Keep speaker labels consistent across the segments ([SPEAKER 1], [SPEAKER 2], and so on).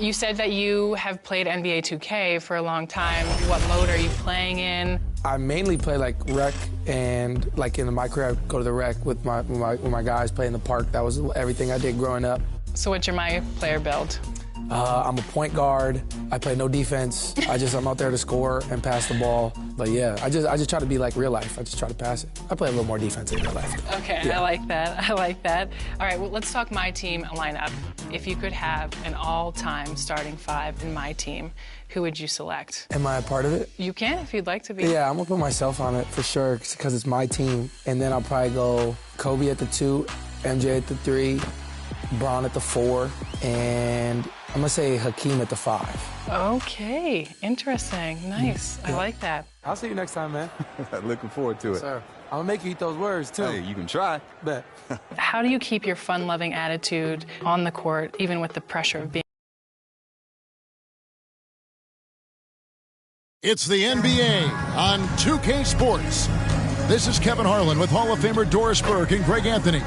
[SPEAKER 1] You said that you have played NBA 2K for a long time. What mode are you playing in?
[SPEAKER 2] I mainly play like rec, and like in my career, I go to the rec with my guys, play in the park. That was everything I did growing up.
[SPEAKER 1] So what's your My Player build?
[SPEAKER 2] I'm a point guard. I play no defense. I'm out there to score and pass the ball. But yeah, I just try to be like real life. I just try to pass it. I play a little more defense in real life.
[SPEAKER 1] Okay, yeah. I like that. I like that. All right, well, let's talk my team lineup. If you could have an all-time starting five in my team, who would you select?
[SPEAKER 2] Am I a part of it?
[SPEAKER 1] You can if you'd like to be.
[SPEAKER 2] Yeah, I'm gonna put myself on it for sure because it's my team. And then I'll probably go Kobe at the 2, MJ at the 3, Bron at the 4, and I'm gonna say Hakeem at the 5.
[SPEAKER 1] Okay, interesting. Nice. I like that.
[SPEAKER 2] I'll see you next time, man.
[SPEAKER 3] Looking forward to it.
[SPEAKER 2] Sir, I'm gonna make you eat those words, too.
[SPEAKER 3] Hey, you can try.
[SPEAKER 2] Bet.
[SPEAKER 1] How do you keep your fun-loving attitude on the court, even with the pressure of being...
[SPEAKER 4] It's the NBA on 2K Sports. This is Kevin Harlan with Hall of Famer Doris Burke and Greg Anthony,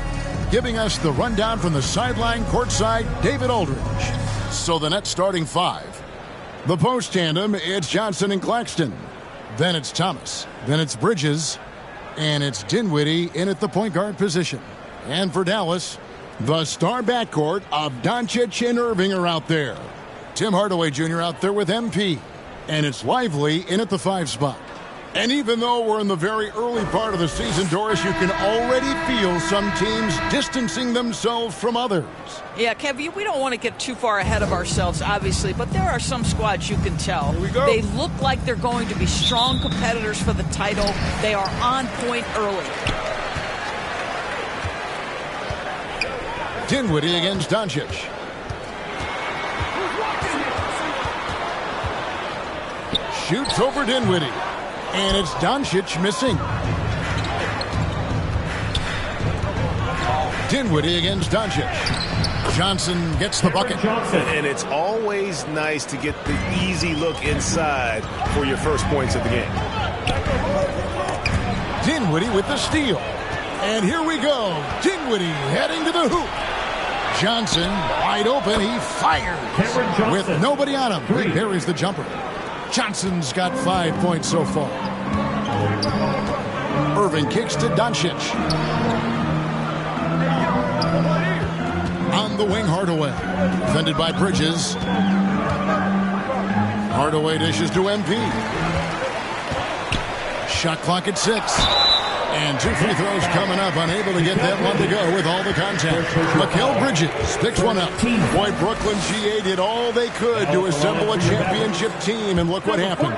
[SPEAKER 4] giving us the rundown from the sideline courtside, David Aldridge. So the Nets starting five. The post tandem, it's Johnson and Claxton. Then it's Thomas. Then it's Bridges. And it's Dinwiddie in at the point guard position. And for Dallas, the star backcourt of Doncic and Irving are out there. Tim Hardaway Jr. out there with MP. And it's Lively in at the 5 spot. And even though we're in the very early part of the season, Doris, you can already feel some teams distancing themselves from others.
[SPEAKER 5] Yeah, Kev, we don't want to get too far ahead of ourselves, obviously, but there are some squads you can tell.
[SPEAKER 3] Here we go.
[SPEAKER 5] They look like they're going to be strong competitors for the title. They are on point early.
[SPEAKER 4] Dinwiddie against Doncic. Shoots over Dinwiddie. And it's Doncic missing. Dinwiddie against Doncic. Johnson gets the bucket.
[SPEAKER 6] And it's always nice to get the easy look inside for your first points of the game.
[SPEAKER 4] Dinwiddie with the steal. And here we go. Dinwiddie heading to the hoop. Johnson wide open. He fires with nobody on him. He buries the jumper. Johnson's got 5 points so far. Irving kicks to Doncic. On the wing, Hardaway. Defended by Bridges. Hardaway dishes to MP. Shot clock at 6. And 2 free throws coming up. Unable to get that one to go with all the contact. Mikal Bridges picks one up. Boy, Brooklyn GA did all they could to assemble a championship team, and look what happened.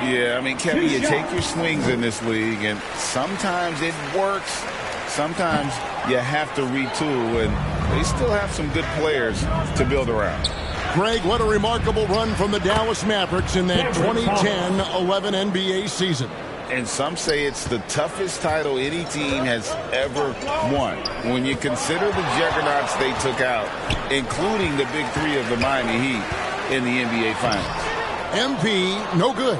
[SPEAKER 7] Yeah, I mean, Kevin, you take your swings in this league, and sometimes it works. Sometimes you have to retool, and they still have some good players to build around.
[SPEAKER 4] Greg, what a remarkable run from the Dallas Mavericks in that 2010-11 NBA season.
[SPEAKER 7] And some say it's the toughest title any team has ever won. When you consider the juggernauts they took out, including the big three of the Miami Heat in the NBA Finals.
[SPEAKER 4] MP, no good.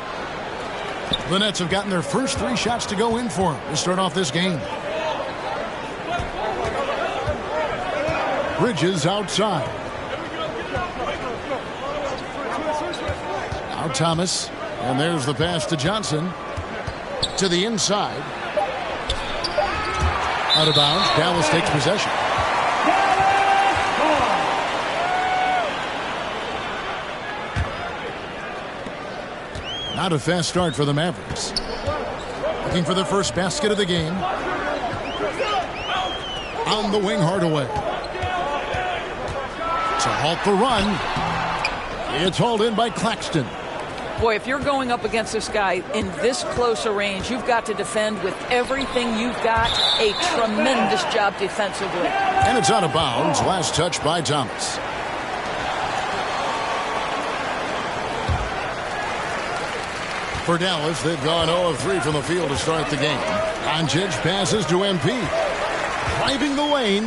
[SPEAKER 4] The Nets have gotten their first 3 shots to go in for them to start off this game. Bridges outside. Now Thomas. And there's the pass to Johnson. To the inside. Out of bounds. Dallas takes possession. Not a fast start for the Mavericks. Looking for the first basket of the game. On the wing, Hardaway. To halt the run. It's hauled in by Claxton.
[SPEAKER 5] Boy, if you're going up against this guy in this close a range, you've got to defend with everything you've got. A tremendous job defensively.
[SPEAKER 4] And it's out of bounds. Last touch by Thomas. For Dallas, they've gone 0 of 3 from the field to start the game. Doncic passes to MP. Driving the lane.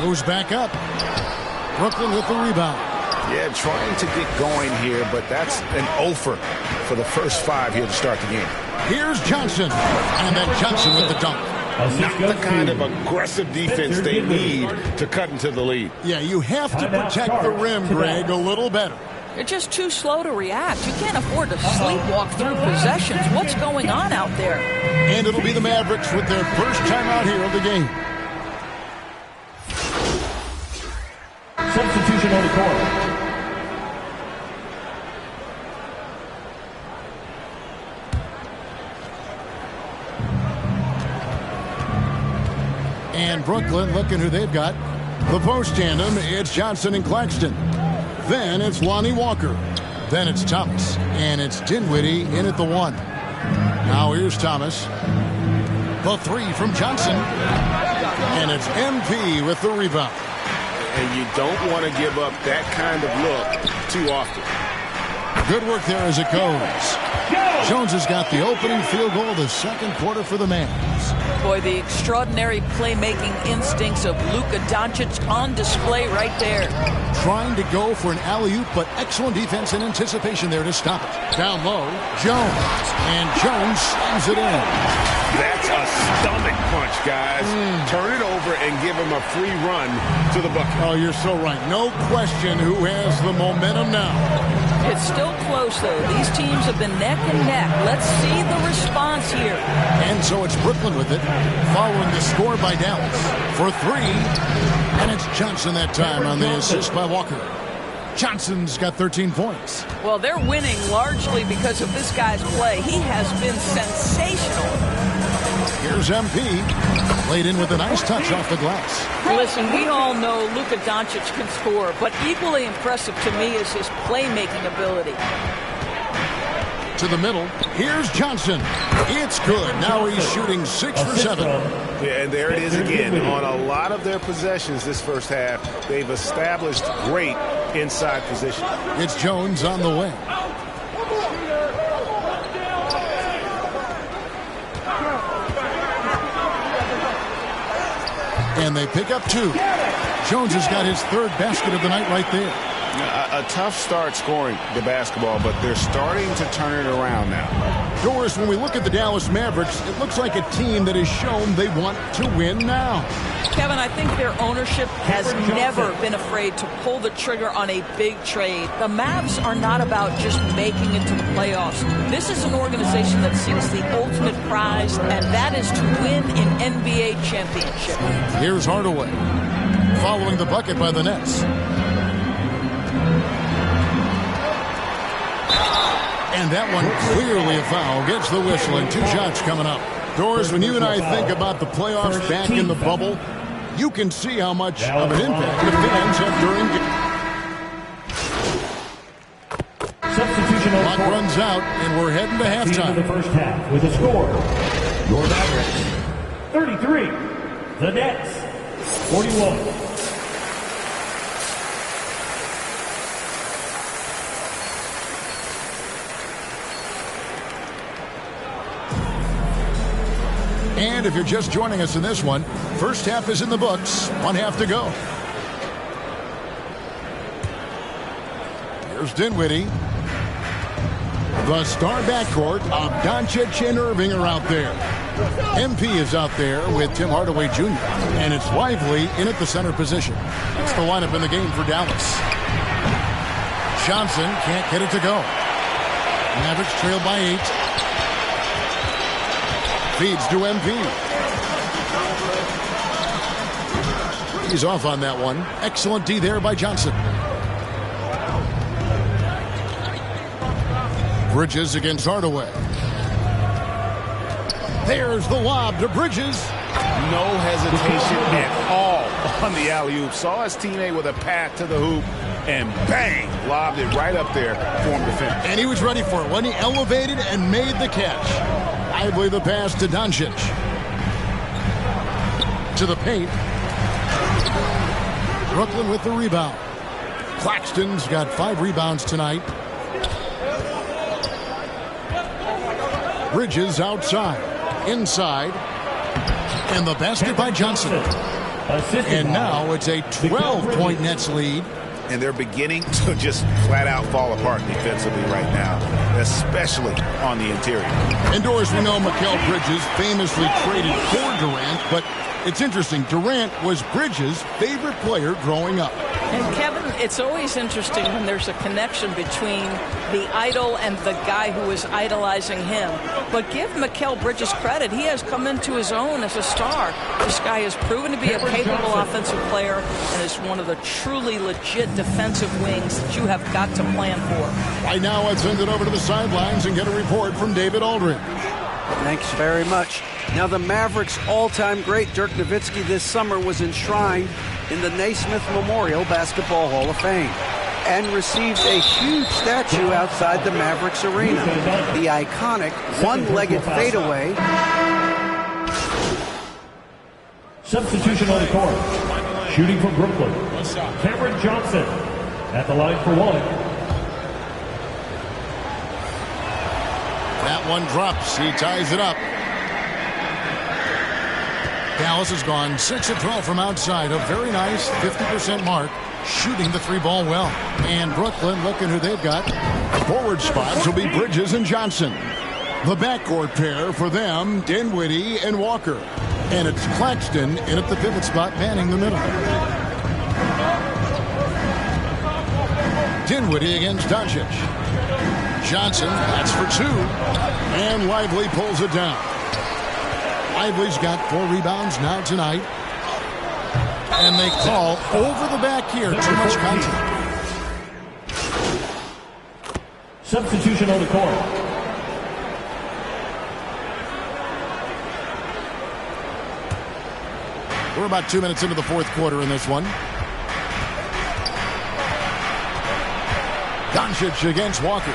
[SPEAKER 4] Goes back up. Brooklyn with the rebound.
[SPEAKER 6] Yeah, trying to get going here, but that's an offer for the first 5 here to start the game.
[SPEAKER 4] Here's Johnson. And then Johnson with the dunk.
[SPEAKER 6] Not the kind of aggressive defense they need to cut into the lead.
[SPEAKER 4] Yeah, you have to protect the rim, Greg, a little better.
[SPEAKER 5] You're just too slow to react. You can't afford to sleepwalk through possessions. What's going on out there?
[SPEAKER 4] And it'll be the Mavericks with their first time out here of the game.
[SPEAKER 3] Substitution on the court.
[SPEAKER 4] And Brooklyn, looking who they've got. The post tandem, it's Johnson and Claxton. Then it's Lonnie Walker. Then it's Thomas. And it's Dinwiddie in at the 1. Now here's Thomas. The 3 from Johnson. And it's MP with the rebound.
[SPEAKER 6] And you don't want to give up that kind of look too often.
[SPEAKER 4] Good work there as it goes. Jones has got the opening field goal of the second quarter for the Mavs.
[SPEAKER 5] Boy, the extraordinary playmaking instincts of Luka Doncic on display right there.
[SPEAKER 4] Trying to go for an alley-oop, but excellent defense and anticipation there to stop it. Down low, Jones. And Jones slams it in.
[SPEAKER 6] That's a stomach punch, guys. Turn it over and give him a free run to the bucket.
[SPEAKER 4] Oh, you're so right. No question who has the momentum now.
[SPEAKER 5] It's still close, though. These teams have been neck and neck. Let's see the response here.
[SPEAKER 4] And so it's Brooklyn with it, following the score by Dallas for 3. And it's Johnson that time on the assist by Walker. Johnson's got 13 points.
[SPEAKER 5] Well, they're winning largely because of this guy's play. He has been sensational.
[SPEAKER 4] Here's MP, laid in with a nice touch off the glass.
[SPEAKER 5] Listen, we all know Luka Doncic can score, but equally impressive to me is his playmaking ability.
[SPEAKER 4] To the middle, here's Johnson. It's good. Now he's shooting 6 for 7.
[SPEAKER 6] Yeah, and there it is again. On a lot of their possessions this first half, they've established great inside position.
[SPEAKER 4] It's Jones on the wing. And they pick up 2. Jones has got his 3rd basket of the night right there.
[SPEAKER 6] A tough start scoring the basketball, but they're starting to turn it around now.
[SPEAKER 4] Doris, when we look at the Dallas Mavericks, it looks like a team that has shown they want to win now.
[SPEAKER 5] Kevin, I think their ownership has never been afraid to pull the trigger on a big trade. The Mavs are not about just making it to the playoffs. This is an organization that seeks the ultimate prize, and that is to win an NBA championship.
[SPEAKER 4] Here's Hardaway, following the bucket by the Nets. And that one clearly a foul. Gets the whistle and 2 shots coming up. Doris, when you and I think about the playoffs back in the bubble, you can see how much of an impact the fans have during games.
[SPEAKER 3] Substitution on
[SPEAKER 4] Clock runs out, and we're heading to halftime.
[SPEAKER 3] The first half with a score. Your Mavericks 33, the Nets 41.
[SPEAKER 4] And if you're just joining us in this one, first half is in the books. 1 half to go. Here's Dinwiddie. The star backcourt of Doncic and Irving are out there. MP is out there with Tim Hardaway Jr. And it's Lively in at the center position. That's the lineup in the game for Dallas. Johnson can't get it to go. Mavericks trail by 8. Feeds to MP. He's off on that one. Excellent D there by Johnson. Bridges against Hardaway. There's the lob to Bridges.
[SPEAKER 6] No hesitation at all on the alley-oop. Saw his teammate with a path to the hoop, and bang, lobbed it right up there for him to finish.
[SPEAKER 4] And he was ready for it when he elevated and made the catch. Lively the pass to Doncic. To the paint. Brooklyn with the rebound. Claxton's got 5 rebounds tonight. Bridges outside. Inside. And the basket by Johnson. And now it's a 12-point Nets lead.
[SPEAKER 6] and they're beginning to just flat out fall apart defensively right now, especially on the interior.
[SPEAKER 4] Indoors, we know Mikal Bridges famously traded for Durant, but it's interesting. Durant was Bridges' favorite player growing up.
[SPEAKER 5] And Kevin, it's always interesting when there's a connection between the idol and the guy who is idolizing him. But give Mikal Bridges credit. He has come into his own as a star. This guy has proven to be a capable offensive player and is one of the truly legit defensive wings that you have got to plan for.
[SPEAKER 4] Right now, let's send it over to the sidelines and get a report from David Aldridge.
[SPEAKER 8] Thanks very much. Now, the Mavericks' all-time great Dirk Nowitzki this summer was enshrined in the Naismith Memorial Basketball Hall of Fame and received a huge statue outside the Mavericks arena. The iconic one-legged fadeaway.
[SPEAKER 3] Substitution on the court. Shooting for Brooklyn, Cameron Johnson at the line for one.
[SPEAKER 4] That one drops. He ties it up. Dallas has gone 6 of 12 from outside. A very nice 50% mark. Shooting the three ball well. And Brooklyn, looking who they've got. Forward spots will be Bridges and Johnson. The backcourt pair for them, Dinwiddie and Walker. And it's Claxton in at the pivot spot, manning the middle. Dinwiddie against Doncic. Johnson, that's for 2. And Lively pulls it down. Lively's got 4 rebounds now tonight. And they call over the back here. Too much contact.
[SPEAKER 3] Substitution on the court.
[SPEAKER 4] We're about 2 minutes into the fourth quarter in this one. Doncic against Walker.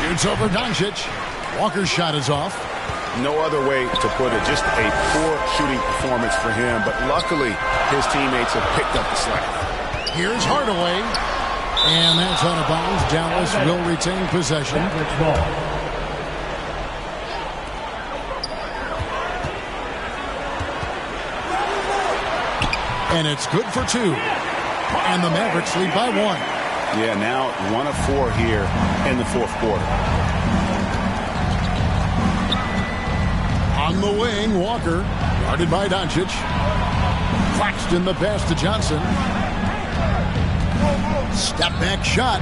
[SPEAKER 4] Shoots over Doncic. Walker's shot is off.
[SPEAKER 6] No other way to put it. Just a poor shooting performance for him. But luckily, his teammates have picked up the slack.
[SPEAKER 4] Here's Hardaway. And that's out of bounds. Dallas will retain possession. And it's good for 2. And the Mavericks lead by 1.
[SPEAKER 6] Yeah, now 1 of 4 here in the fourth quarter.
[SPEAKER 4] On the wing, Walker, guarded by Doncic. Claxton the pass to Johnson. Step back shot,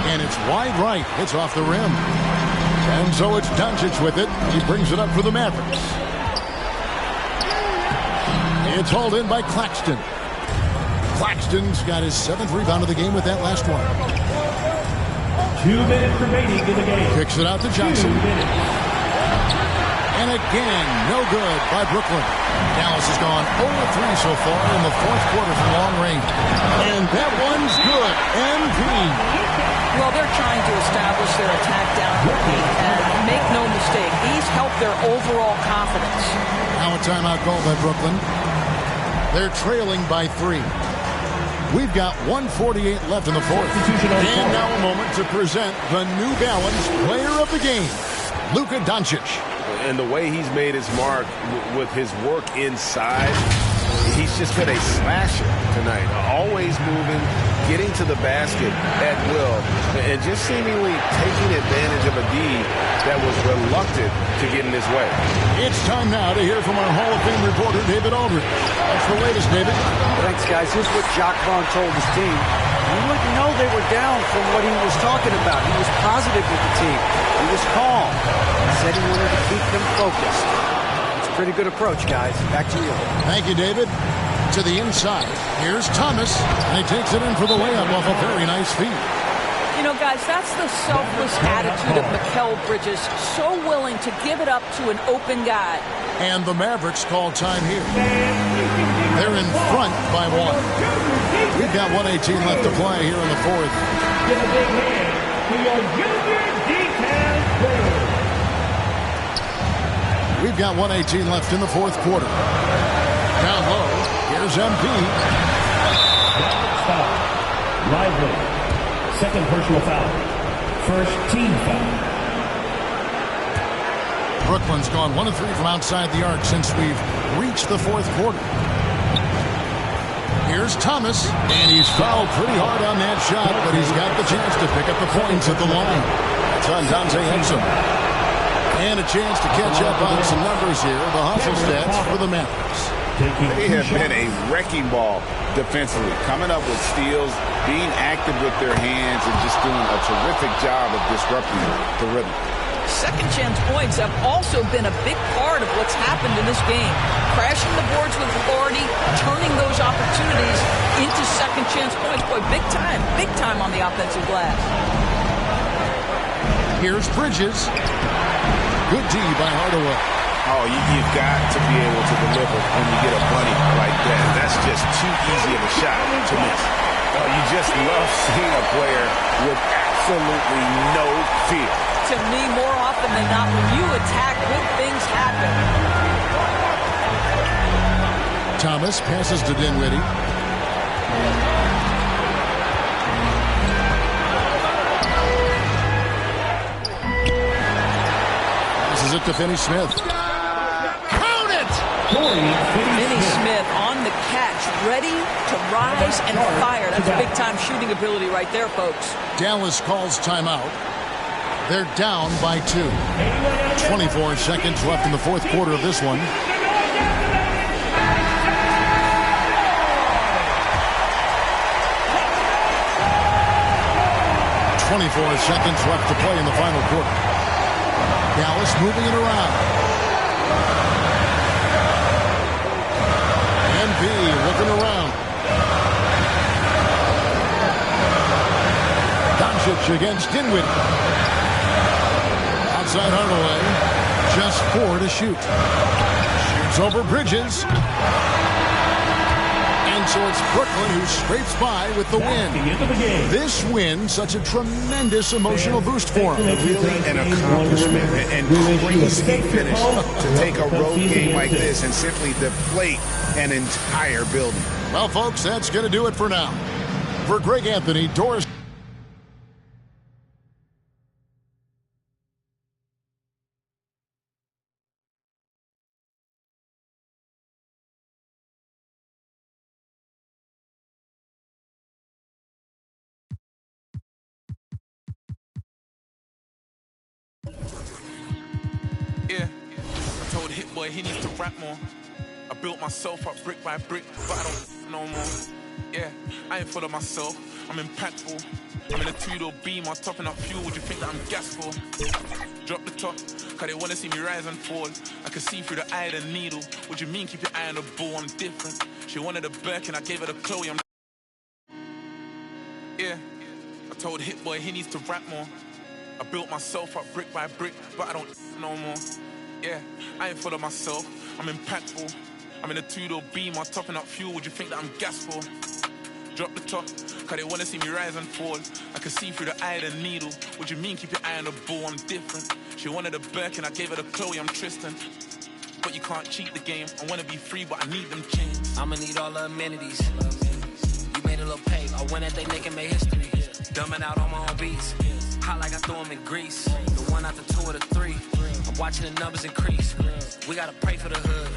[SPEAKER 4] and it's wide right. It's off the rim. And so it's Doncic with it. He brings it up for the Mavericks. It's hauled in by Claxton. Claxton's got his 7th rebound of the game with that last one.
[SPEAKER 3] 2 minutes remaining in the game.
[SPEAKER 4] Kicks it out to Johnson. And again, no good by Brooklyn. Dallas has gone 0-3 so far in the fourth quarter from long range. And that one's good. MP.
[SPEAKER 5] Well, they're trying to establish their attack down here, and make no mistake, these help their overall confidence.
[SPEAKER 4] Now a timeout called by Brooklyn. They're trailing by 3. We've got 1:48 left in the fourth. And now a moment to present the New Balance Player of the Game, Luka Doncic.
[SPEAKER 9] And the way he's made his mark with his work inside, he's just been a slasher tonight. Always moving, getting to the basket at will, and just seemingly taking advantage of a D that was reluctant to get in his way.
[SPEAKER 4] It's time now to hear from our Hall of Fame reporter, David Aldridge. That's the latest, David.
[SPEAKER 8] Thanks, guys. Here's what Jacques Vaughn told his team. You wouldn't know they were down from what he was talking about. He was positive with the team. He was calm. He said he wanted to keep them focused. It's a pretty good approach, guys. Back to you.
[SPEAKER 4] Thank you, David. To the inside. Here's Thomas. And he takes it in for the layup off a very nice feed.
[SPEAKER 5] You know, guys, that's the selfless attitude of Mikal Bridges. So willing to give it up to an open guy.
[SPEAKER 4] And the Mavericks call time here. They're in front by 1. We've got 1:18 left to play here in the fourth.
[SPEAKER 3] Give a big hand to your junior D-Town players.
[SPEAKER 4] We've got 1:18 left in the fourth quarter. Down low, here's MP.
[SPEAKER 3] Foul. Lively. Second personal foul. First team foul.
[SPEAKER 4] Brooklyn's gone 1 of 3 from outside the arc since we've reached the fourth quarter. Here's Thomas, and he's fouled pretty hard on that shot, but he's got the chance to pick up the points at the line. That's on Dante Exum. And a chance to catch up on some numbers here, the hustle stats for the Mavericks.
[SPEAKER 7] They have been a wrecking ball defensively, coming up with steals, being active with their hands, and just doing a terrific job of disrupting the rhythm.
[SPEAKER 5] Second chance points have also been a big part of what's happened in this game. Crashing the boards with authority, turning those opportunities into second chance points. Boy, big time on the offensive glass.
[SPEAKER 4] Here's Bridges. Good D by Hardaway.
[SPEAKER 7] Oh, you've got to be able to deliver when you get a bunny like that. That's just too easy of a shot to miss. You just love seeing a player with absolutely no fear.
[SPEAKER 5] To me, more often than not, when you attack, good things happen.
[SPEAKER 4] Thomas passes to Dinwiddie. Passes it to Finney-Smith. Count it!
[SPEAKER 5] Finney-Smith on the catch, ready to rise and fire. That's big-time shooting ability right there, folks.
[SPEAKER 4] Dallas calls timeout. They're down by 2. 24 seconds left in the fourth quarter of this one. Seconds left to play in the final quarter. Dallas moving it around. MB looking around. Doncic against Dinwiddie. Outside Hardaway. Just 4 to shoot. Shoots over Bridges. And so it's Brooklyn who scrapes by with the win. This win, such a tremendous emotional boost for him.
[SPEAKER 7] Really an accomplishment and crazy finish to take a road game like this and simply deflate an entire building.
[SPEAKER 4] Well, folks, that's going to do it for now. For Greg Anthony, Doris.
[SPEAKER 10] Yeah, I told Hit Boy he needs to rap more. I built myself up brick by brick, but I don't no more. Yeah, I ain't full of myself, I'm impactful. I'm in a two-door beam, I'm topping up fuel, would you think that I'm gas for? Drop the top, cause they wanna see me rise and fall. I can see through the eye of the needle. What you mean, keep your eye on the ball, I'm different. She wanted a Birkin, I gave her the Chloe, I'm... Yeah, I told Hit Boy he needs to rap more. I built myself up brick by brick, but I don't no more. Yeah, I ain't full of myself, I'm impactful. I'm in a two-door beam, I'm topping up fuel, would you think that I'm gas for? Drop the top, cause they wanna see me rise and fall. I can see through the eye of the needle. What you mean, keep your eye on the ball, I'm different. She wanted a Birkin, I gave her the Chloe, I'm Tristan. But you can't cheat the game, I wanna be free, but I need them chains.
[SPEAKER 11] I'ma need all the amenities. You made a little pay, I went at they neck and made history. Dumbing out on my own beats. Hot like I threw them in grease. The 1 after 2 or the 3. I'm watching the numbers increase. We gotta pray for the hood.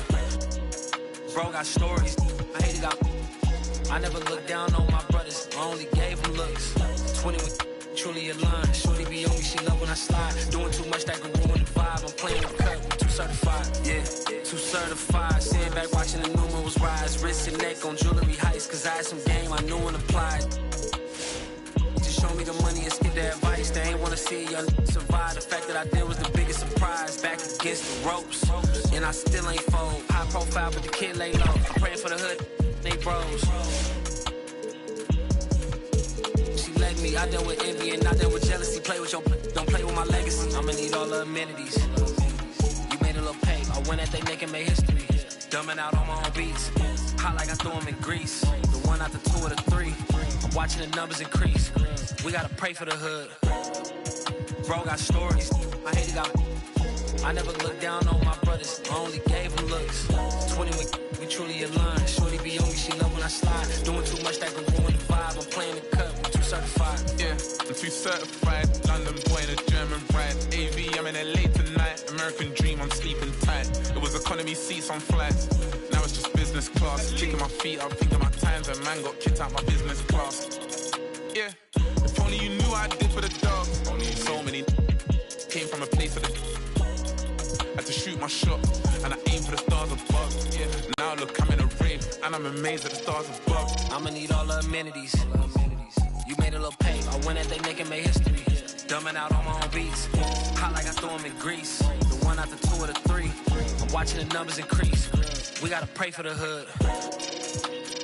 [SPEAKER 11] Bro got stories. I hate it got. I never looked down on my brothers. I only gave them looks. 20 with truly aligned. Shorty be on me, she love when I slide. Doing too much that can ruin the vibe. I'm playing the cut, I'm too certified. Yeah, too certified. Sitting back watching the numerals rise. Wrist and neck on jewelry heights. Cause I had some game I knew and applied. Show me the money and skip the advice. They ain't wanna see a young survive. The fact that I did was the biggest surprise. Back against the ropes, and I still ain't fold. High profile, but the kid lay low. I'm praying for the hood, they bros. She let me, I dealt with envy and I dealt with jealousy. Play with your, don't play with my legacy. I'ma need all the amenities. You made a little pay, I went at they neck and made history. Dumbing out on my own beats. Hot like I threw them in grease. The 1 after 2 or the 3. I'm watching the numbers increase. We gotta pray for the hood. Bro got stories. I hate it got. I never looked down on my brothers. I only gave them looks. 20 we truly aligned. Shorty be on me, she love when I slide. Doing too much that can ruin the vibe. I'm playing the cut, I'm too certified.
[SPEAKER 10] Yeah, I'm too certified. London boy in a German ride. AV, I'm in LA tonight. American dream, I'm sleeping tight. It was economy seats on flights. Now it's just business business class. Kicking my feet up, thinking my times when man got kicked out my business class. Yeah, if only you knew what I did for the dogs. Only so many came from a place of the had to shoot my shot, and I aim for the stars above. Yeah, now look, I'm in a rave, and I'm amazed at the stars above.
[SPEAKER 11] I'ma need all the amenities. You made a little pay, I went at they neck and made history. Dumbing out on my own beats. Hot like I throw them in grease. The 1 out the 2 or the 3. I'm watching the numbers increase. We gotta pray for the hood.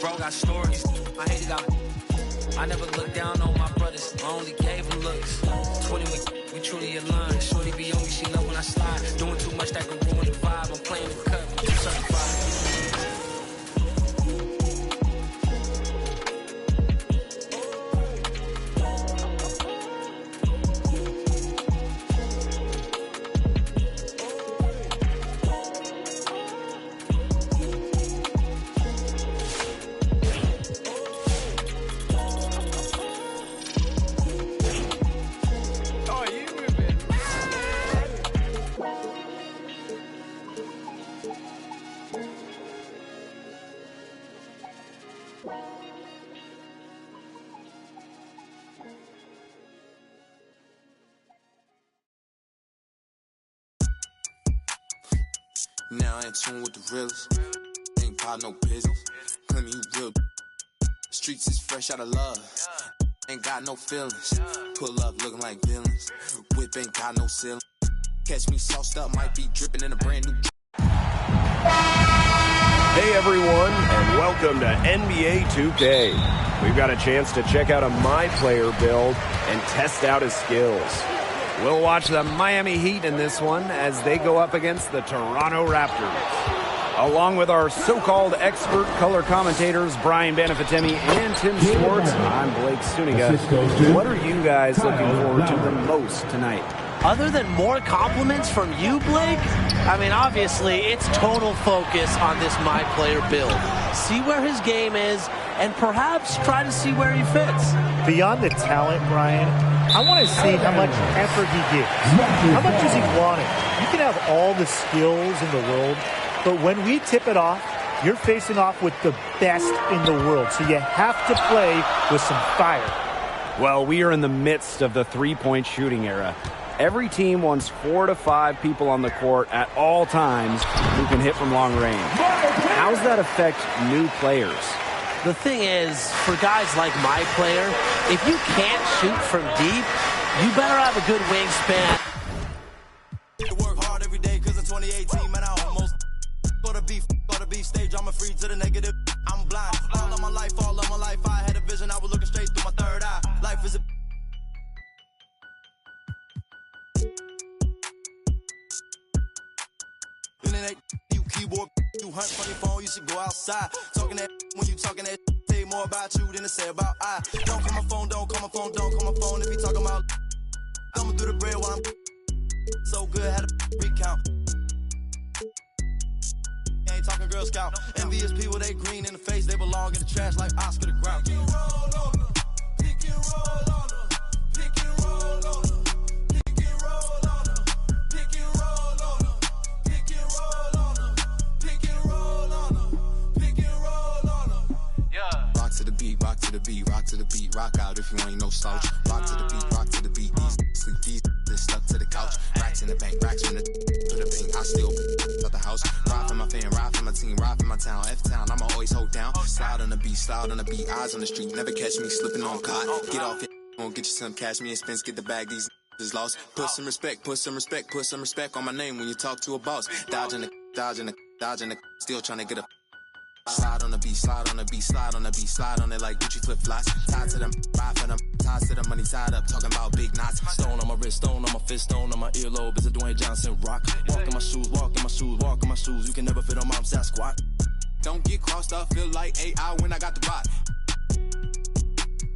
[SPEAKER 11] Bro got stories. I hate it, I never looked down on my brothers. I only gave them looks. 20 we truly aligned. Shorty be on me, she love when I slide. Doing too much that could ruin the vibe. I'm playing the cut, too certified.
[SPEAKER 12] Now I ain't tune with the realest. Ain't got no business. Claim you real. Streets is fresh out of love. Ain't got no feelings. Pull up looking like villains. Whip ain't got no ceiling. Catch me sauced up, might be dripping in a brand new.
[SPEAKER 13] Hey everyone, and welcome to NBA 2K. We've got a chance to check out a My Player build and test out his skills. We'll watch the Miami Heat in this one as they go up against the Toronto Raptors. Along with our so-called expert color commentators, Brian Banafitemi and Tim Schwartz, I'm Blake Suniga. What are you guys looking forward to the most tonight?
[SPEAKER 14] Other than more compliments from you, Blake, I mean, obviously, it's total focus on this My Player build. See where his game is, and perhaps try to see where he fits.
[SPEAKER 15] Beyond the talent, Brian, I want to see how much effort he gives. How much does he want it? You can have all the skills in the world, but when we tip it off, you're facing off with the best in the world. So you have to play with some fire.
[SPEAKER 13] Well, we are in the midst of the three-point shooting era. Every team wants 4 to 5 people on the court at all times who can hit from long range. How does that affect new players?
[SPEAKER 14] The thing is, for guys like My Player, if you can't shoot from deep, you better have a good wingspan.
[SPEAKER 16] Work hard every day because in 2018, man, I almost got a beef stage. I'm a free to the negative. I'm blind. All of my life, I had a vision. I was looking straight through my third eye. Life is a you keyboard, you hunt from your phone, you should go outside. Talking that when you talking that say more about you than to say about I. Don't call my phone, don't call my phone, don't call my phone if you talking about coming through the bread while I'm so good, had a recount. Ain't talking Girl Scout. Envious people, they green in the face, they belong in the trash like Oscar the Grouch. Pick and roll on them, pick and roll on them, pick and roll on them, pick and roll on them, pick and roll on them.
[SPEAKER 12] Rock to the beat, rock to the beat, rock to the beat, rock out if you ain't no slouch. Rock to the beat, rock to the beat, these they're stuck to the couch. Racks in the bank, racks in the put a ping, I still out the house. Ride for my fan, ride for my team, ride for my town. F-town, I'ma always hold down. Slide on the beat, eyes on the street. Never catch me slipping on cot. Get off it, get you some cash, me and Spence, get the bag, these is lost. Put some respect, put some respect, put some respect on my name when you talk to a boss. Dodging the, still trying to get a. Slide on the beat, slide on the beat, slide on the beat, slide on it like Gucci flip-flops. Tied to them, ride for them, ties to the money tied up, talking about big knots.
[SPEAKER 17] Stone on my wrist, stone on my fist, stone on my earlobe. It's a Dwayne Johnson rock. Walk in my shoes, walk in my shoes, walk in my shoes. You can never fit on mom's Sasquatch.
[SPEAKER 12] Don't get crossed up, feel like AI when I got the rock.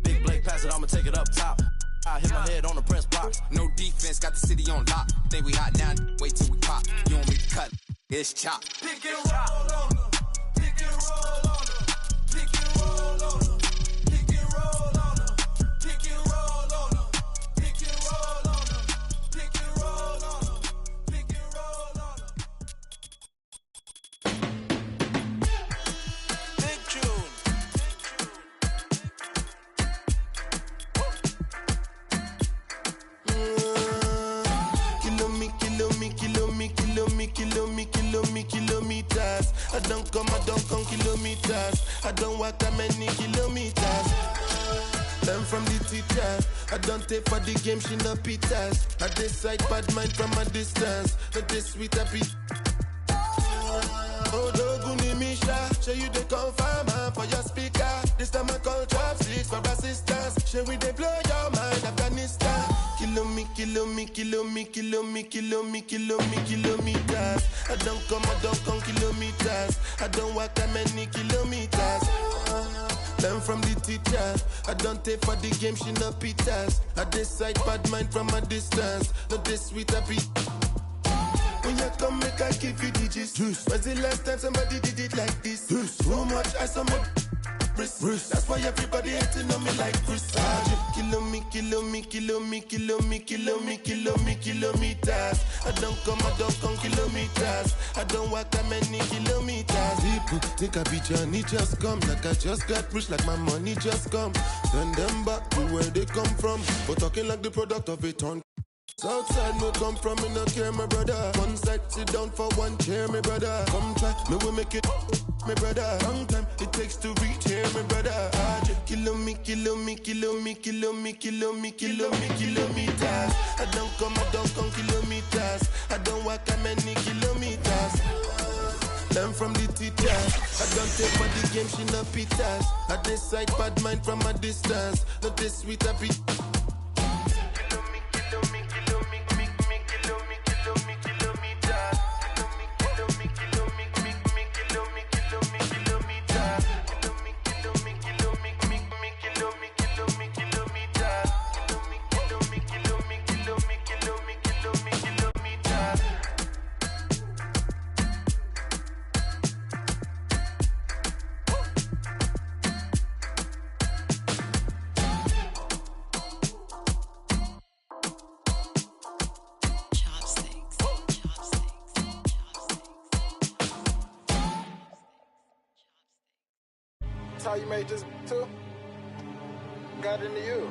[SPEAKER 17] Big Blake, pass it, I'ma take it up top. I hit my head on the press box.
[SPEAKER 12] No defense, got the city on lock. Think we hot now, wait till we pop. You want me to cut, it's chop.
[SPEAKER 16] Pick and roll on them. Pick and roll on them. Pick and roll on them. Pick and roll on them. Pick and roll on them. Pick and roll on them. Pick and roll on them. Pick and roll on them.
[SPEAKER 18] don't come kilometers. I don't walk that many kilometers. Learn from the teacher. I don't take for the game, she no pitas. I decide bad mind from a distance. But this sweet happy. Oh, Doguni Misha, show you the confirm for your speaker. This time I call chopsticks for assistance. Show we they blow your mind, Afghanistan. Kilometers. I don't come kilometers. I don't walk that many kilometers. Learn from the teacher. I don't take for the game, she no pitas. I decide bad mind from a distance. Not this sweet happy. When you come, make I give you digits. When's the last time somebody did it like this? Too much ice on my wrist. That's why everybody hating on me like Chris. Kilometers. I don't come kilometers. I don't walk that many kilometers. People think I be Johnny, just come. Like I just got rich, like my money just come. Send them back to where they come from. But talking like the product of a ton. Outside no come from, me no care, my brother. One side, sit down for one chair, my brother. Come try, me will make it, my brother. Long time it takes to reach here, my brother. Kilometers. I don't come kilometers. I don't walk that many kilometers. Learn from the teacher. I don't take for the game, she no pitas. I decide bad mind from a distance. Not this sweet happy.
[SPEAKER 19] How you made this too? Got into you.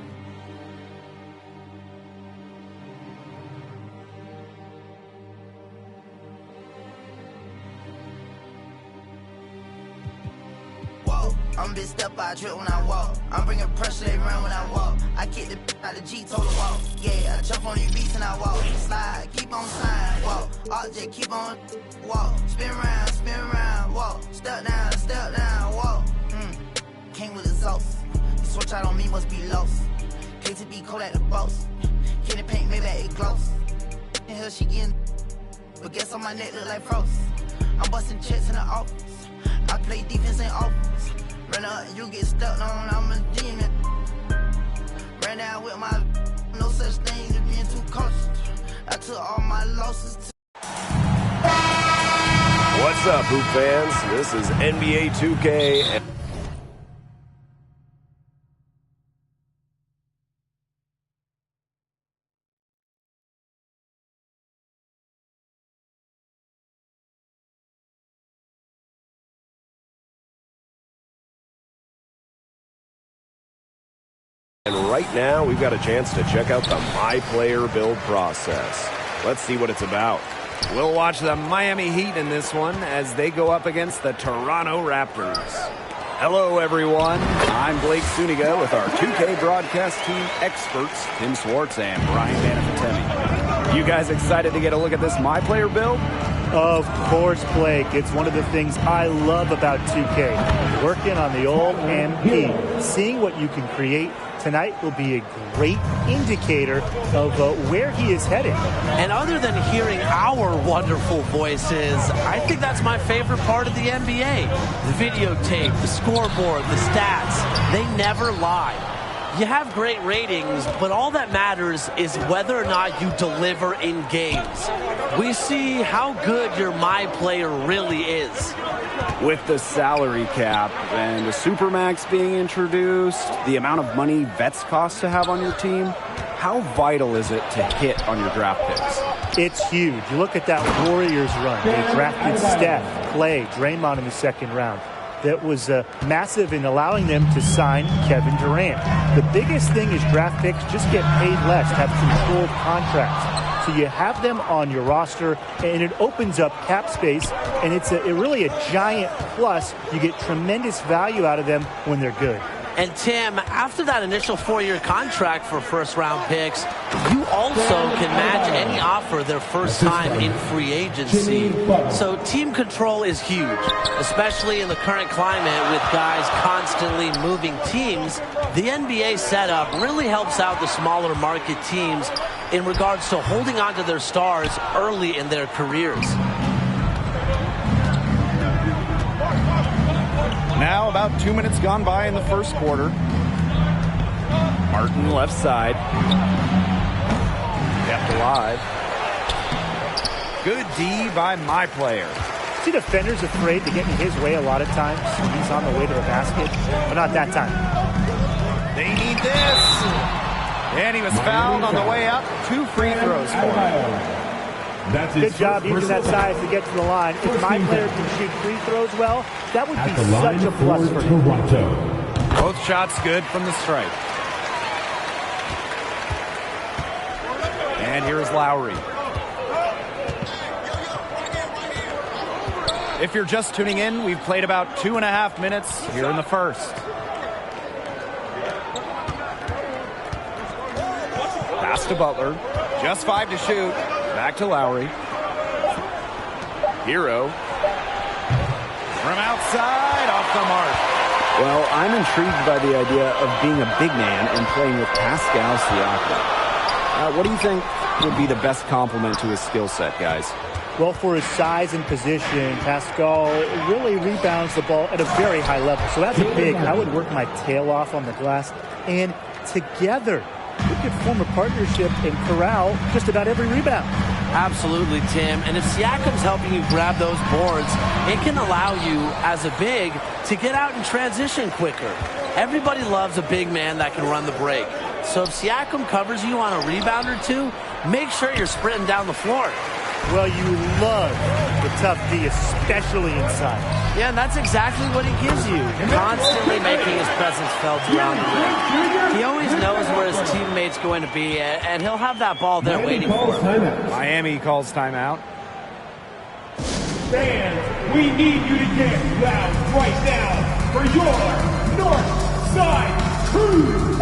[SPEAKER 20] Whoa, I'm a big step, I trip when I walk. I'm bringing pressure, they run when I walk. I kick the out of G, total walk. Yeah, I jump on these beats and I walk. Slide, keep on sliding, walk. Object, keep on walk. Spin around, walk. Step down, walk. Came with exhaust. You switch out on me, must be lost. KTB cold at the boss. Candy paint, maybe it gloss. In here she getting, but guess on my neck look like frost. I'm busting checks in the office. I play defense in office. Run up, you get stuck on, I'm a demon. Ran out with my, no such thing as being too cautious. I took all my losses to
[SPEAKER 13] What's up, Hoop fans? This is NBA 2K. And right now, we've got a chance to check out the My Player build process. Let's see what it's about. We'll watch the Miami Heat in this one as they go up against the Toronto Raptors. Hello, everyone. I'm Blake Suniga with our 2K broadcast team experts, Tim Swartz and Brian Banafitemi. You guys excited to get a look at this My Player build?
[SPEAKER 15] Of course, Blake. It's one of the things I love about 2K. Working on the old MP. Seeing what you can create tonight will be a great indicator of where he is headed.
[SPEAKER 14] And other than hearing our wonderful voices, I think that's my favorite part of the NBA. The videotape, the scoreboard, the stats, they never lie. You have great ratings, but all that matters is whether or not you deliver in games. We see how good your My Player really is.
[SPEAKER 13] With the salary cap and the Supermax being introduced, the amount of money vets cost to have on your team, how vital is it to hit on your draft picks?
[SPEAKER 15] It's huge. You look at that Warriors run. They drafted Steph, Clay, Draymond in the second round. That was massive in allowing them to sign Kevin Durant. The biggest thing is draft picks just get paid less, have controlled contracts. So So you have them on your roster, and it opens up cap space, and it's really a giant plus. You get tremendous value out of them when they're good.
[SPEAKER 14] And Tim, after that initial 4-year contract for first-round picks, you also can match any offer their first time in free agency. So team control is huge, especially in the current climate with guys constantly moving teams. The NBA setup really helps out the smaller market teams in regards to holding on to their stars early in their careers.
[SPEAKER 13] Now about 2 minutes gone by in the first quarter. Martin left side. Kept alive. Good D by my player.
[SPEAKER 15] See defenders afraid to get in his way a lot of times. He's on the way to the basket, but not that time.
[SPEAKER 13] They need this. And he was fouled on the way up. 2 free throws for him.
[SPEAKER 15] Good job using that size to get to the line. If my player can shoot free throws well, that would be such a plus for him.
[SPEAKER 13] Both shots good from the stripe. And here's Lowry. If you're just tuning in, we've played about 2.5 minutes here in the first. Pass to Butler. Just 5 to shoot. Back to Lowry. Hero. From outside, off the mark.
[SPEAKER 21] Well, I'm intrigued by the idea of being a big man and playing with Pascal Siakam. What do you think would be the best complement to his skill set, guys?
[SPEAKER 15] Well, for his size and position, Pascal really rebounds the ball at a very high level. So that's a big. I would work my tail off on the glass. And together, we could form a partnership and corral just about every rebound.
[SPEAKER 14] Absolutely, Tim. And if Siakam's helping you grab those boards, it can allow you, as a big, to get out and transition quicker. Everybody loves a big man that can run the break. So if Siakam covers you on a rebound or two, make sure you're sprinting down the floor.
[SPEAKER 15] Well, you love the tough D, especially inside.
[SPEAKER 14] Yeah, and that's exactly what he gives you. Constantly making his presence felt around the rim. He always knows where his teammate's going to be, and he'll have that ball there waiting for him.
[SPEAKER 13] Miami calls timeout.
[SPEAKER 3] Fans, we need you to get loud right now for your North Side Crew.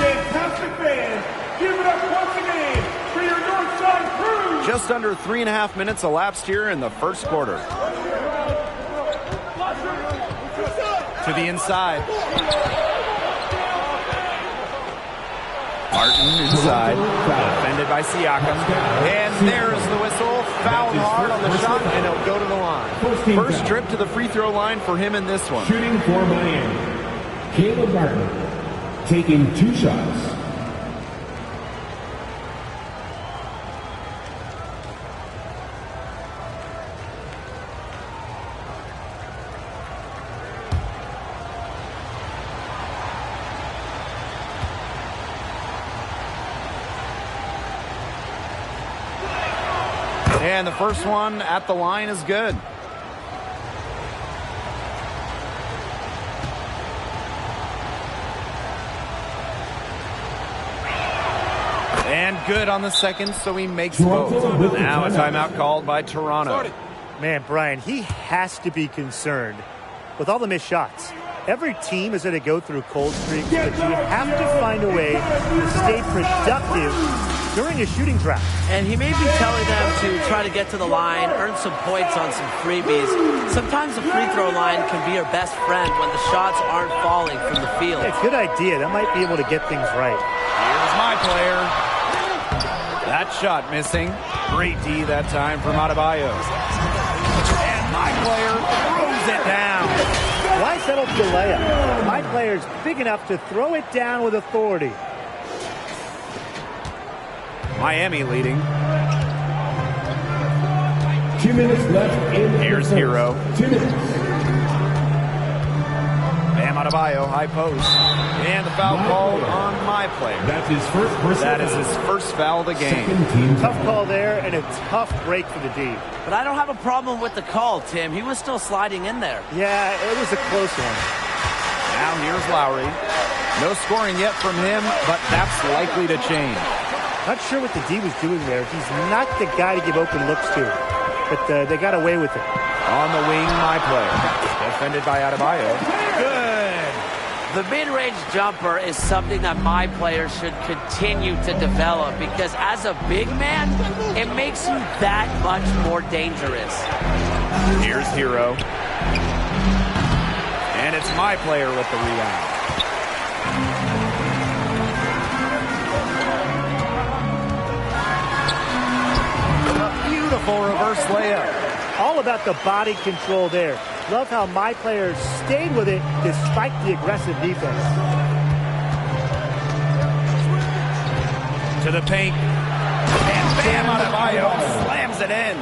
[SPEAKER 3] Fantastic fans, give it up once again for your North Side Crew.
[SPEAKER 13] Just under 3.5 minutes elapsed here in the first quarter. To the inside. Martin inside. Defended by Siakam. And there's the whistle. Fouled hard on the shot, and he'll go to the line. First trip to the free throw line for him in this one.
[SPEAKER 3] Shooting for Miami, Caleb Martin, taking 2 shots.
[SPEAKER 13] And the first one at the line is good. And good on the second, so he makes both. Now a timeout called by Toronto.
[SPEAKER 15] Man, Brian, he has to be concerned with all the missed shots. Every team is going to go through cold streaks, but you have to find a way to stay productive during a shooting drought.
[SPEAKER 14] And he may be telling them to try to get to the line, earn some points on some freebies. Sometimes the free throw line can be your best friend when the shots aren't falling from the field.
[SPEAKER 15] Yeah, good idea. That might be able to get things right.
[SPEAKER 13] Here's my player. That shot missing. Great D that time from Adebayo. And my player throws it down.
[SPEAKER 15] Why settle for the layup? My player's big enough to throw it down with authority.
[SPEAKER 13] Miami leading.
[SPEAKER 3] 2 minutes left in
[SPEAKER 13] Here's Hero.
[SPEAKER 3] 2 minutes.
[SPEAKER 13] Bam Adebayo, high post. And the foul called on my player.
[SPEAKER 3] That's his first personal.
[SPEAKER 13] That is his first foul of the game.
[SPEAKER 15] Tough call there and a tough break for the D.
[SPEAKER 14] But I don't have a problem with the call, Tim. He was still sliding in there.
[SPEAKER 15] Yeah, it was a close one.
[SPEAKER 13] Now here's Lowry. No scoring yet from him, but that's likely to change.
[SPEAKER 15] Not sure what the D was doing there. He's not the guy to give open looks to. But they got away with it.
[SPEAKER 13] On the wing, my player. Defended by Adebayo. Good.
[SPEAKER 14] The mid-range jumper is something that my players should continue to develop because as a big man, it makes you that much more dangerous.
[SPEAKER 13] Here's Hero. And it's my player with the rebound. A beautiful reverse layup.
[SPEAKER 15] All about the body control there. Love how my players stayed with it despite the aggressive defense.
[SPEAKER 13] To the paint. And Bam Adebayo slams it in.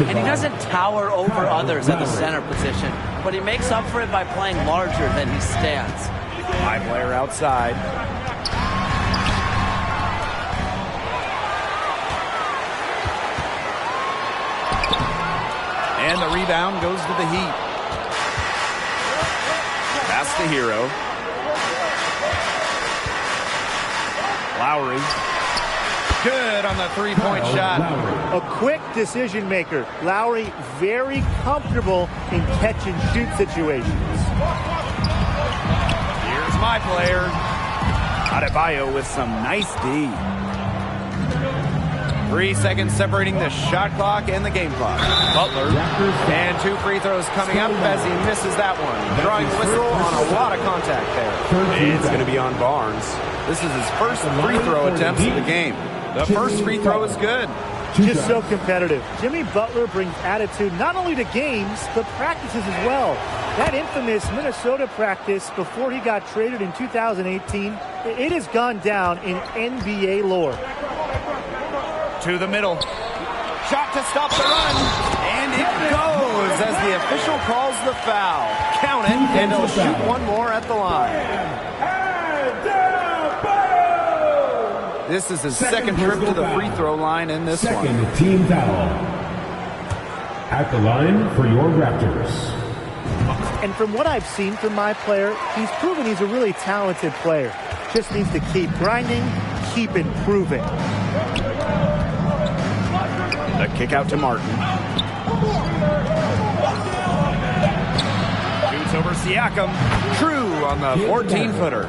[SPEAKER 14] And he doesn't tower over others at the center position, but he makes up for it by playing larger than he stands.
[SPEAKER 13] My player outside. And the rebound goes to the Heat. Pass to Hero. Lowry. Good on the three-point shot.
[SPEAKER 15] A quick decision maker. Lowry very comfortable in catch-and-shoot situations.
[SPEAKER 13] Here's my player. Adebayo with some nice D. 3 seconds separating the shot clock and the game clock. Butler. And 2 free throws coming up as he misses that one. Drawing whistle on a lot of contact there. It's going to be on Barnes. This is his first free throw attempts of the game. The first free throw is good.
[SPEAKER 15] Just so competitive. Jimmy Butler brings attitude not only to games, but practices as well. That infamous Minnesota practice before he got traded in 2018, it has gone down in NBA lore.
[SPEAKER 13] To the middle. Shot to stop the run. And it goes as the official calls the foul. Count it, and he'll shoot one more at the line. This is his second trip to the free throw line in this one.
[SPEAKER 3] Second team foul. At the line for your Raptors.
[SPEAKER 15] And from what I've seen from my player, he's proven he's a really talented player. Just needs to keep grinding, keep improving.
[SPEAKER 13] The kick out to Martin. Shoots over Siakam. True on the 14-footer.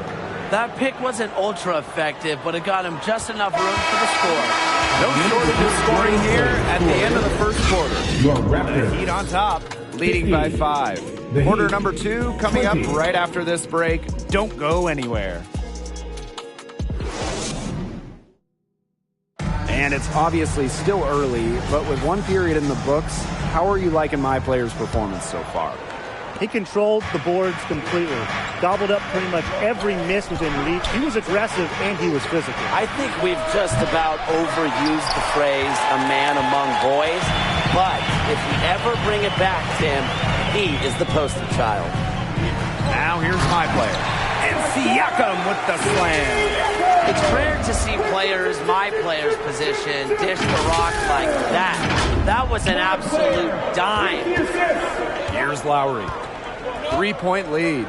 [SPEAKER 14] That pick wasn't ultra effective, but it got him just enough room for the score.
[SPEAKER 13] No shortage of scoring here at the end of the first quarter. The Heat on top, leading by 5. Quarter number 2 coming up right after this break. Don't go anywhere. And it's obviously still early, but with one period in the books, how are you liking my player's performance so far?
[SPEAKER 15] He controlled the boards completely. Gobbled up pretty much every miss within reach. He was aggressive and he was physical.
[SPEAKER 14] I think we've just about overused the phrase a man among boys, but if we ever bring it back, Tim, he is the poster child.
[SPEAKER 13] Now here's my player. And Siakam with the slam.
[SPEAKER 14] It's rare to see players, my player's position, dish the rock like that. That was an absolute dime.
[SPEAKER 13] Here's Lowry. 3-point lead.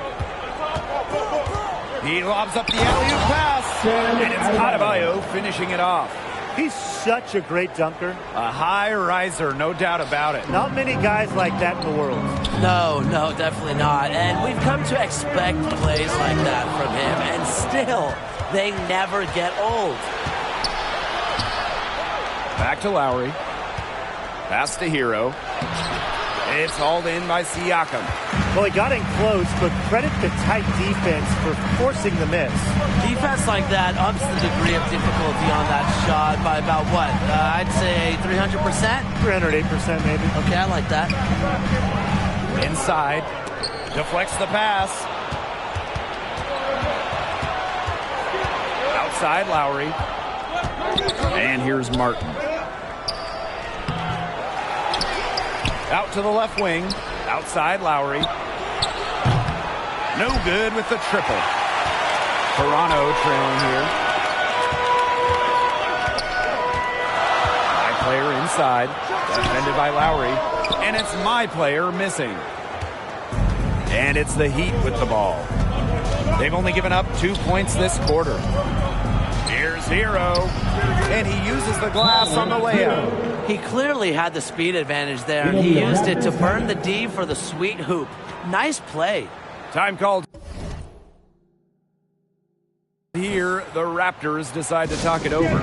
[SPEAKER 13] He lobs up the alley-oop pass. And it's Adebayo finishing it off.
[SPEAKER 15] He's such a great dunker.
[SPEAKER 13] A high riser, no doubt about it.
[SPEAKER 15] Not many guys like that in the world.
[SPEAKER 14] No, definitely not. And we've come to expect plays like that from him. And still, they never get old.
[SPEAKER 13] Back to Lowry. Pass to Hero. It's hauled in by Siakam.
[SPEAKER 15] Well, he got in close, but credit the tight defense for forcing the miss.
[SPEAKER 14] Defense like that ups the degree of difficulty on that shot by about what? I'd say 300%?
[SPEAKER 15] 308% maybe.
[SPEAKER 14] Okay, I like that.
[SPEAKER 13] Inside. Deflects the pass. Outside Lowry. And here's Martin. Out to the left wing. Outside Lowry. No good with the triple. Toronto trailing here. My player inside. Defended by Lowry. And it's my player missing. And it's the Heat with the ball. They've only given up 2 points this quarter. Here's Hero. and he uses the glass on the layup.
[SPEAKER 14] He clearly had the speed advantage there, and he used it to burn the D for the sweet hoop. Nice play.
[SPEAKER 13] Time called. Here, the Raptors decide to talk it over.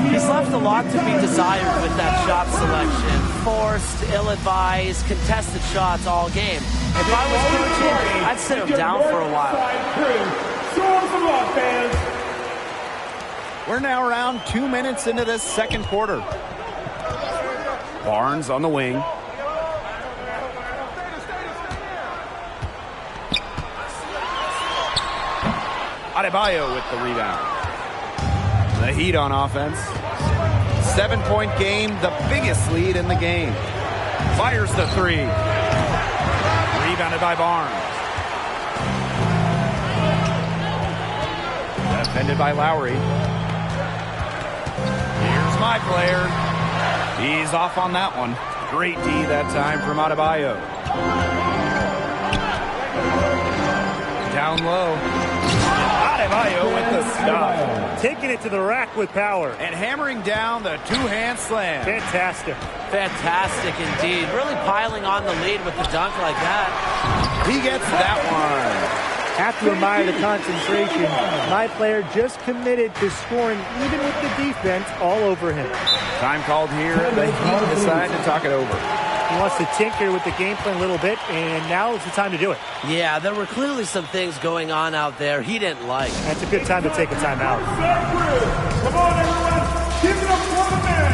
[SPEAKER 14] He's left a lot to be desired with that shot selection. Forced, ill-advised, contested shots all game. If I was coaching, I'd sit him down for a while.
[SPEAKER 13] We're now around 2 minutes into this second quarter. Barnes on the wing. Adebayo with the rebound. The Heat on offense. 7-point game, the biggest lead in the game. Fires the three. Rebounded by Barnes. Defended by Lowry. Here's my player. He's off on that one. Great D that time from Adebayo. Down low. Adebayo with the stop.
[SPEAKER 15] Taking it to the rack with power.
[SPEAKER 13] And hammering down the two-hand slam.
[SPEAKER 15] Fantastic.
[SPEAKER 14] Fantastic indeed. Really piling on the lead with the dunk like that.
[SPEAKER 13] He gets that one.
[SPEAKER 15] Have to admire the concentration. My player just committed to scoring even with the defense all over him.
[SPEAKER 13] Time called here. The Heat decide to talk it over.
[SPEAKER 15] He wants to tinker with the game plan a little bit, and now is the time to do it.
[SPEAKER 14] Yeah, there were clearly some things going on out there he didn't like.
[SPEAKER 15] That's a good time to take a timeout.
[SPEAKER 3] Come on, everyone. Give it up for the man.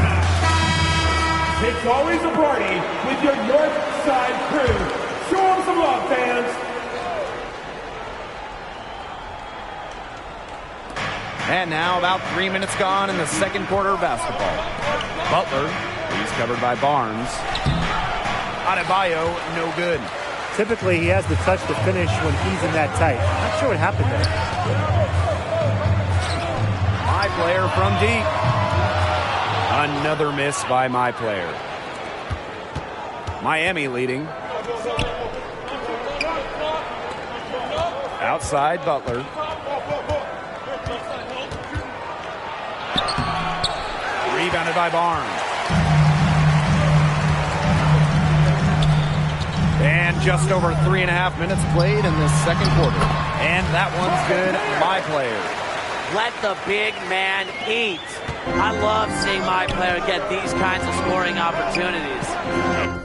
[SPEAKER 3] It's always a party with your North Side crew. Show them some love, fans.
[SPEAKER 13] And now about 3 minutes gone in the second quarter of basketball. Butler, he's covered by Barnes. Adebayo, no good.
[SPEAKER 15] Typically, he has the touch to finish when he's in that tight. Not sure what happened there.
[SPEAKER 13] My player from deep. Another miss by my player. Miami leading. Outside, Butler. Rebounded by Barnes. And just over 3.5 minutes played in this second quarter. And that one's good. My player.
[SPEAKER 14] Let the big man eat. I love seeing my player get these kinds of scoring opportunities.